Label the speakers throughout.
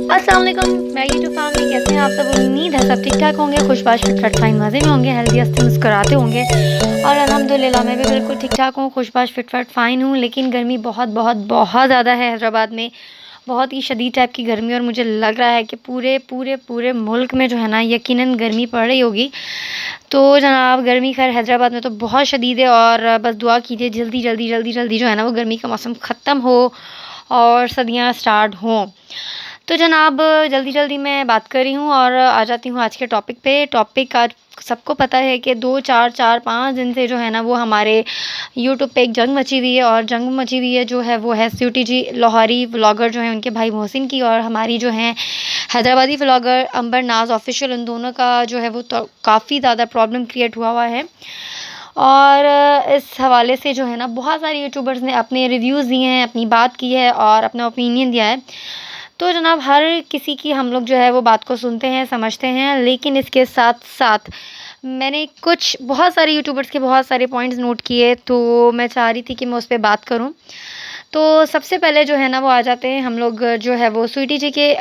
Speaker 1: अस्सलाम वालेकुम, मैं यूट्यूब फैमिली, कैसे हैं आप सब? उम्मीद है सब ठीक ठाक होंगे, खुशबाश फिट फाइन मज़े में होंगे, हेल्दी हंसते मुस्कुराते होंगे। और अल्हम्दुलिल्लाह मैं भी बिल्कुल ठीक ठाक हूँ, खुशबाश फिट फाइन हूँ। लेकिन गर्मी बहुत बहुत बहुत ज़्यादा है हैदराबाद में, बहुत ही शदीद टाइप की गर्मी। और मुझे लग रहा है कि पूरे पूरे पूरे मुल्क में जो है ना, यकीनन गर्मी पड़ रही होगी। तो जनाब, गर्मी खैर हैदराबाद में तो बहुत शदीद है। और बस दुआ कीजिए जल्दी जल्दी जल्दी जल्दी जो है ना, वो गर्मी का मौसम ख़त्म हो और सर्दियाँ स्टार्ट हों। तो जनाब, जल्दी जल्दी मैं बात कर रही हूँ और आ जाती हूँ आज के टॉपिक पे। टॉपिक आज सबको पता है कि 2 4 4 5 दिन से जो है ना, वो हमारे यूट्यूब पे एक जंग मची हुई है। और जंग मची हुई है जो है वो है स्वीटी जी लाहौरी व्लॉगर जो है उनके भाई मोहसिन की, और हमारी जो है हैदराबादी व्लॉगर अंबर नाज ऑफिशियल, उन दोनों का जो है वो तो काफ़ी ज़्यादा प्रॉब्लम क्रिएट हुआ है। और इस हवाले से जो है ना, बहुत सारे यूट्यूबर्स ने अपने रिव्यूज़ दिए हैं, अपनी बात की है और अपना ओपिनियन दिया है। तो जनाब, हर किसी की हम लोग जो है वो बात को सुनते हैं, समझते हैं। लेकिन इसके साथ-साथ मैंने कुछ बहुत सारे यूट्यूबर्स के बहुत सारे पॉइंट्स नोट किए, तो मैं चाह रही थी कि मैं उस पे बात करूँ। तो सबसे पहले जो है ना, वो आ जाते हैं हम लोग जो है वो स्वीटी जी के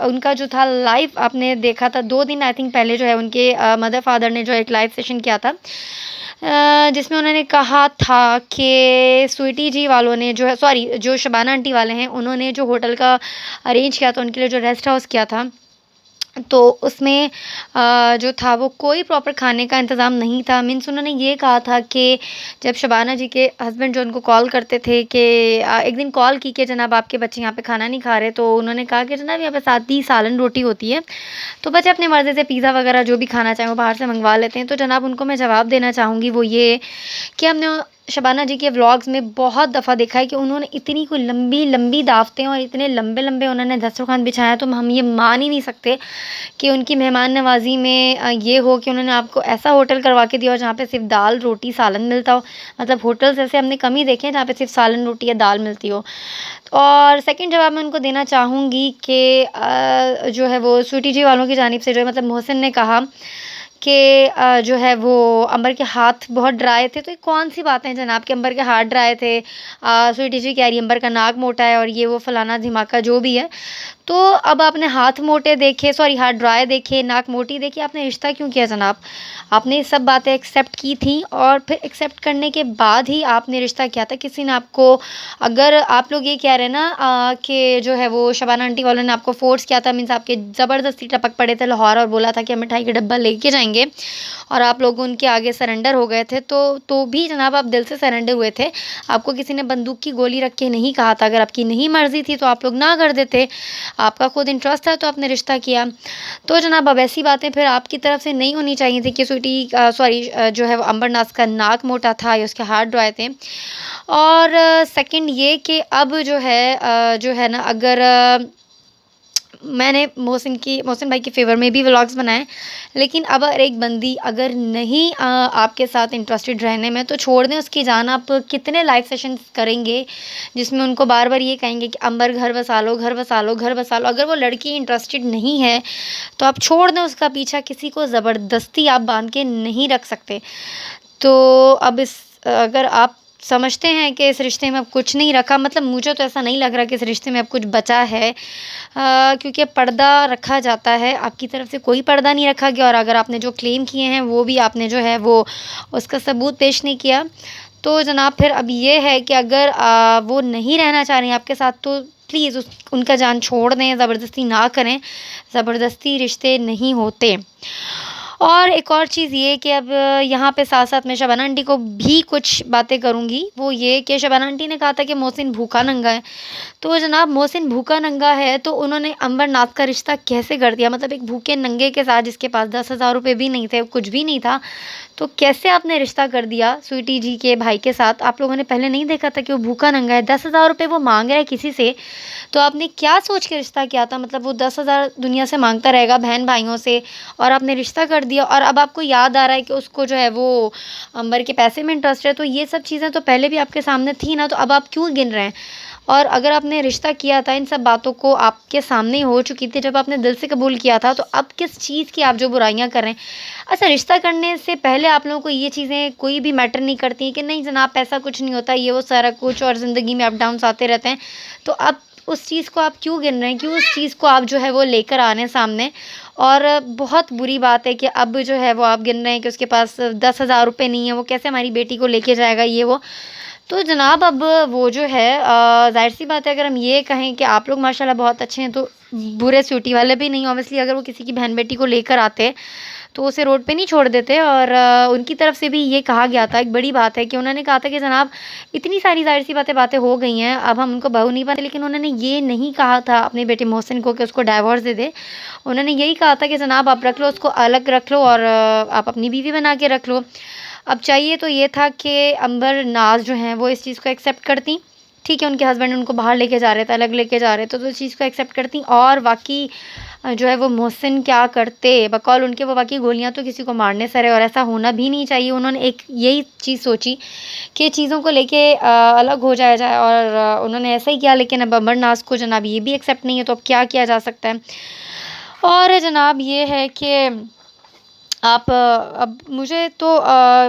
Speaker 1: उनका जो था लाइव, आपने देखा था 2 दिन आई थिंक पहले जो है उनके मदर फादर ने जो एक लाइव सेशन किया था, जिसमें उन्होंने कहा था कि स्वीटी जी वालों ने जो है, सॉरी, जो शबाना आंटी वाले हैं, उन्होंने जो होटल का अरेंज किया था उनके लिए, जो रेस्ट हाउस किया था, तो उसमें जो था वो कोई प्रॉपर खाने का इंतज़ाम नहीं था। मीन्स उन्होंने ये कहा था कि जब शबाना जी के हस्बैंड जो उनको कॉल करते थे कि एक दिन कॉल की कि जनाब आपके बच्चे यहाँ पे खाना नहीं खा रहे, तो उन्होंने कहा कि जनाब यहाँ पे साथ ही सालन रोटी होती है, तो बच्चे अपनी मर्ज़ी से पिज़्ज़ा वगैरह जो भी खाना चाहें वो बाहर से मंगवा लेते हैं। तो जनाब, उनको मैं जवाब देना चाहूँगी वो ये कि हमने शबाना जी के व्लॉग्स में बहुत दफ़ा देखा है कि उन्होंने इतनी कोई लंबी लंबी दावतें और इतने लंबे लंबे उन्होंने दस्तरखान बिछाया, तो हम ये मान ही नहीं सकते कि उनकी मेहमान नवाज़ी में ये हो कि उन्होंने आपको ऐसा होटल करवा के दिया हो जहाँ पे सिर्फ दाल रोटी सालन मिलता हो। मतलब होटल्स ऐसे हमने कम ही देखे हैं जहाँ पे सिर्फ सालन रोटी या दाल मिलती हो। और सेकंड जवाब मैं उनको देना चाहूँगी कि जो है वो स्वीटी जी वालों की जानिब से जो है, मतलब मोहसिन ने कहा कि जो है वो अंबर के हाथ बहुत ड्राई थे। तो ये कौन-सी बातें हैं जनाब कि अंबर के हाथ ड्राई थे? स्वीटी जी कह रही है अंबर का नाक मोटा है और ये वो फलाना धिमाका जो भी है। तो अब आपने हाथ मोटे देखे, सॉरी, हाथ ड्राई देखे, नाक मोटी देखी, आपने रिश्ता क्यों किया जनाब? आपने ये सब बातें एक्सेप्ट की थी और फिर एक्सेप्ट करने के बाद ही आपने रिश्ता किया था। किसी ने आपको, अगर आप लोग ये कह रहे हैं ना कि जो है वो शबाना आंटी वालों ने आपको फ़ोर्स किया था, मीन्स आपके ज़बरदस्ती टपक पड़े थे लाहौर और बोला था कि हम मिठाई का डब्बा लेके जाएँगे, और आप लोग उनके आगे सरेंडर हो गए थे, तो भी जनाब आप दिल से सरेंडर हुए थे। आपको किसी ने बंदूक की गोली रख के नहीं कहा था। अगर आपकी नहीं मर्ज़ी थी तो आप लोग ना कर देते। आपका खुद इंटरेस्ट था तो आपने रिश्ता किया। तो जनाब, अब ऐसी बातें फिर आपकी तरफ से नहीं होनी चाहिए थी कि स्वीटी सॉरी, जो है वो अंबर नाज का नाक मोटा था या उसके हाथ ड्राई थे। और सेकंड ये कि अब जो है ना, अगर मैंने मोहसिन भाई के फ़ेवर में भी व्लॉग्स बनाए, लेकिन अब अगर एक बंदी अगर नहीं आपके साथ इंटरेस्टेड रहने में, तो छोड़ दें उसकी जान। आप कितने लाइव सेशंस करेंगे जिसमें उनको बार-बार ये कहेंगे कि अंबर घर बसा लो, घर बसा लो, घर बसा लो। अगर वो लड़की इंटरेस्टेड नहीं है तो आप छोड़ दें उसका पीछा, किसी को ज़बरदस्ती आप बाँध के नहीं रख सकते। तो अब अगर आप समझते हैं कि इस रिश्ते में अब कुछ नहीं रखा, मतलब मुझे तो ऐसा नहीं लग रहा कि इस रिश्ते में अब कुछ बचा है, क्योंकि अब पर्दा रखा जाता है, आपकी तरफ से कोई पर्दा नहीं रखा गया। और अगर आपने जो क्लेम किए हैं वो भी आपने जो है वो उसका सबूत पेश नहीं किया। तो जनाब, फिर अब ये है कि अगर वो नहीं रहना चाह रही हैं आपके साथ, तो प्लीज़ उनका जान छोड़ दें, ज़बरदस्ती ना करें, ज़बरदस्ती रिश्ते नहीं होते। और एक और चीज़ ये कि अब यहाँ पे साथ-साथ मैं शबाना आंटी को भी कुछ बातें करूँगी। वो ये कि शबाना आंटी ने कहा था कि मोहसिन भूखा नंगा है। तो जनाब, मोहसिन भूखा नंगा है तो उन्होंने अंबर नाज़ का रिश्ता कैसे कर दिया? मतलब एक भूखे नंगे के साथ, जिसके पास 10,000 रुपए भी नहीं थे, कुछ भी नहीं था, तो कैसे आपने रिश्ता कर दिया स्वीटी जी के भाई के साथ? आप लोगों ने पहले नहीं देखा था कि वो भूखा नंगा है? 10,000 रुपए वो माँग रहा है किसी से, तो आपने क्या सोच के रिश्ता किया था? मतलब वो 10,000 दुनिया से माँगता रहेगा बहन-भाइयों से, और आपने रिश्ता कर दिया। और अब आपको याद आ रहा है कि उसको जो है वो अंबर के पैसे में इंटरेस्ट है। तो ये सब चीज़ें तो पहले भी आपके सामने थी ना, तो अब आप क्यों गिन रहे हैं? और अगर आपने रिश्ता किया था, इन सब बातों को आपके सामने ही हो चुकी थी जब आपने दिल से कबूल किया था, तो अब किस चीज़ की आप जो बुराइयाँ कर रहे हैं? अच्छा, रिश्ता करने से पहले आप लोगों को ये चीज़ें कोई भी मैटर नहीं करती हैं कि नहीं जनाब पैसा कुछ नहीं होता, ये वो सारा कुछ, और ज़िंदगी में अप डाउन्स आते रहते हैं। तो अब उस चीज़ को आप क्यों गिन रहे हैं? क्यों उस चीज़ को आप जो है वो लेकर आ रहे हैं सामने? और बहुत बुरी बात है कि अब जो है वो आप गिन रहे हैं कि उसके पास 10,000 रुपए नहीं है, वो कैसे हमारी बेटी को लेके जाएगा, ये वो। तो जनाब अब वो जो है ज़ाहिर-सी बात है, अगर हम ये कहें कि आप लोग माशाल्लाह बहुत अच्छे हैं, तो बुरे स्वीटी वाले भी नहीं। ऑब्वियसली अगर वो किसी की बहन-बेटी को लेकर आते, तो उसे रोड पे नहीं छोड़ देते। और उनकी तरफ से भी ये कहा गया था, एक बड़ी बात है कि उन्होंने कहा था कि जनाब इतनी सारी ज़ाहिर-सी बातें हो गई हैं, अब हम उनको बहू नहीं पाते। लेकिन उन्होंने ये नहीं कहा था अपने बेटे मोहसिन को कि उसको डाइवोर्स दे दे। उन्होंने यही कहा था कि जनाब आप रख लो, उसको अलग रख लो और आप अपनी बीवी बना के रख लो। अब चाहिए तो ये था कि अंबर नाज़ जो हैं वो इस चीज़ को एक्सेप्ट करतीं। ठीक है, उनके हस्बैंड उनको बाहर लेके जा रहे थे, अलग लेके जा रहे थे, तो इस चीज़ को एक्सेप्ट करतीं। और बाकी जो है वो मोहसिन क्या करते, बकौल उनके वो बाकी गोलियाँ तो किसी को मारने से रहे, और ऐसा होना भी नहीं चाहिए। उन्होंने एक यही चीज़ सोची कि चीज़ों को लेके अलग हो जाया जाए, और उन्होंने ऐसा ही किया। लेकिन अब अंबर नाज़ को जनाब ये भी एक्सेप्ट नहीं है, तो अब क्या किया जा सकता है? और जनाब ये है कि आप अब मुझे तो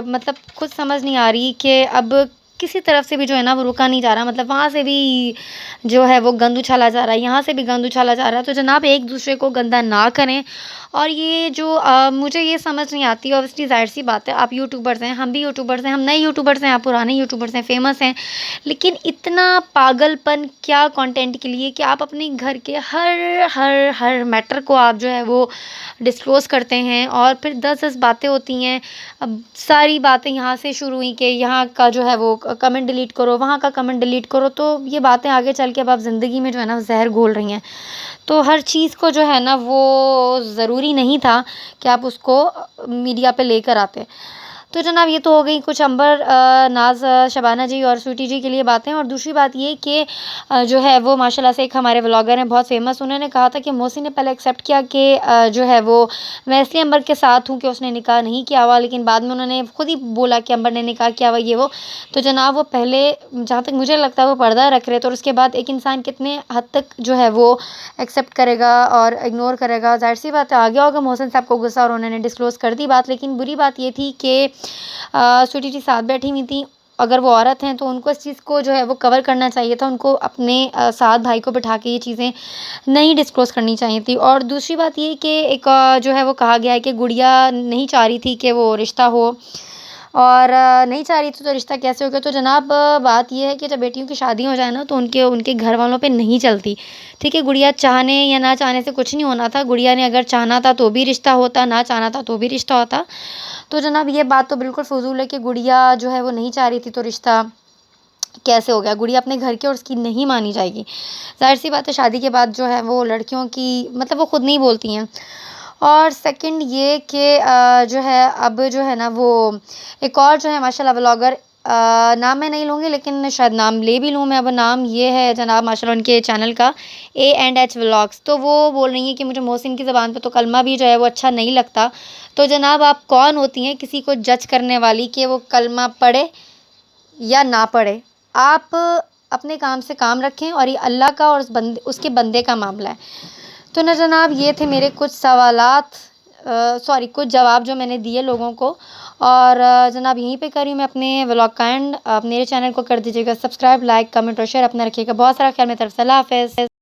Speaker 1: मतलब खुद समझ नहीं आ रही कि अब किसी तरफ से भी जो है ना वो रुका नहीं जा रहा। मतलब वहाँ से भी जो है वो गंद उछाला जा रहा है, यहाँ से भी गंद उछाला जा रहा है। तो जनाब एक दूसरे को गंदा ना करें। और ये जो मुझे ये समझ नहीं आती, ऑब्वियसली ज़ाहिर-सी बात है, आप यूट्यूबर्स हैं, हम भी यूट्यूबर्स हैं, हम नए यूट्यूबर्स हैं, आप पुराने यूट्यूबर्स हैं, फ़ेमस हैं। लेकिन इतना पागलपन क्या कंटेंट के लिए कि आप अपने घर के हर हर हर मैटर को आप जो है वो डिस्क्लोज़ करते हैं, और फिर 10-10 बातें होती हैं। अब सारी बातें यहाँ से शुरू हुई कि यहाँ का जो है वो कमेंट डिलीट करो, वहाँ का कमेंट डिलीट करो, तो ये बातें आगे चल के अब आप ज़िंदगी में जो है ना ज़हर घोल रही हैं। तो हर चीज़ को जो है ना वो ज़रूरी नहीं था कि आप उसको मीडिया पे लेकर आते। तो जनाब ये तो हो गई कुछ अंबर नाज़ शबाना जी और स्वीटी जी के लिए बातें। और दूसरी बात ये कि जो है वो माशाल्लाह से एक हमारे व्लॉगर हैं बहुत फ़ेमस, उन्होंने कहा था कि मोहसिन ने पहले एक्सेप्ट किया कि जो है वो मैं इसलिए अंबर के साथ हूँ कि उसने निकाह नहीं किया हुआ, लेकिन बाद में उन्होंने खुद ही बोला कि अंबर ने निकाह किया हुआ, ये वो। तो जनाब वो पहले, जहाँ तक मुझे लगता है, वो पर्दा रख रहे थे, और उसके बाद एक इंसान कितने हद तक जो है वो एक्सेप्ट करेगा और इग्नोर करेगा। ज़ाहिर-सी बात है आ गया होगा मोहसिन साहब को गुस्सा, और उन्होंने डिस्क्लोज़ कर दी बात। लेकिन बुरी बात ये थी कि स्वीटी जी साथ बैठी हुई थी। अगर वो औरत हैं तो उनको इस चीज़ को जो है वो कवर करना चाहिए था। उनको अपने साथ भाई को बिठा के ये चीज़ें नहीं डिस्क्लोज़ करनी चाहिए थी। और दूसरी बात ये कि एक जो है वो कहा गया है कि गुड़िया नहीं चाह रही थी कि वो रिश्ता हो, और नहीं चाह रही थी तो रिश्ता कैसे हो गया? तो जनाब बात ये है कि जब बेटियों की शादी हो जाए ना, तो उनके उनके घर वालों पे नहीं चलती। ठीक है, गुड़िया चाहने या ना चाहने से कुछ नहीं होना था। गुड़िया ने अगर चाहना था तो भी रिश्ता होता, ना चाहना था तो भी रिश्ता होता। तो जनाब ये बात तो बिल्कुल फ़ुज़ूल है कि गुड़िया जो है वो नहीं चाह रही थी तो रिश्ता कैसे हो गया? गुड़िया अपने घर की और उसकी नहीं मानी जाएगी। ज़ाहिर-सी बात है शादी के बाद जो है वो लड़कियों की मतलब वो खुद नहीं बोलती हैं। और सेकंड ये कि जो है अब जो है ना वो एक और जो है माशाल्लाह व्लॉगर, नाम मैं नहीं लूँगी, लेकिन शायद नाम ले भी लूँ मैं। अब नाम ये है जनाब माशाल्लाह उनके चैनल का A&H व्लॉग्स। तो वो बोल रही हैं कि मुझे मोहसिन की ज़बान पे तो कलमा भी जो है वो अच्छा नहीं लगता। तो जनाब आप कौन होती हैं किसी को जज करने वाली कि वो कलमा पढ़े या ना पढ़े? आप अपने काम से काम रखें, और ये अल्लाह का और उसके बंदे का मामला है। तो ना जनाब ये थे मेरे कुछ सवालात, सॉरी कुछ जवाब जो मैंने दिए लोगों को। और जनाब यहीं पे करी मैं अपने व्लॉग का एंड। आप मेरे चैनल को कर दीजिएगा सब्सक्राइब, लाइक, कमेंट और शेयर। अपना रखिएगा बहुत सारा ख्याल। मेरी तरफ से अल्लाह हाफ़िज़।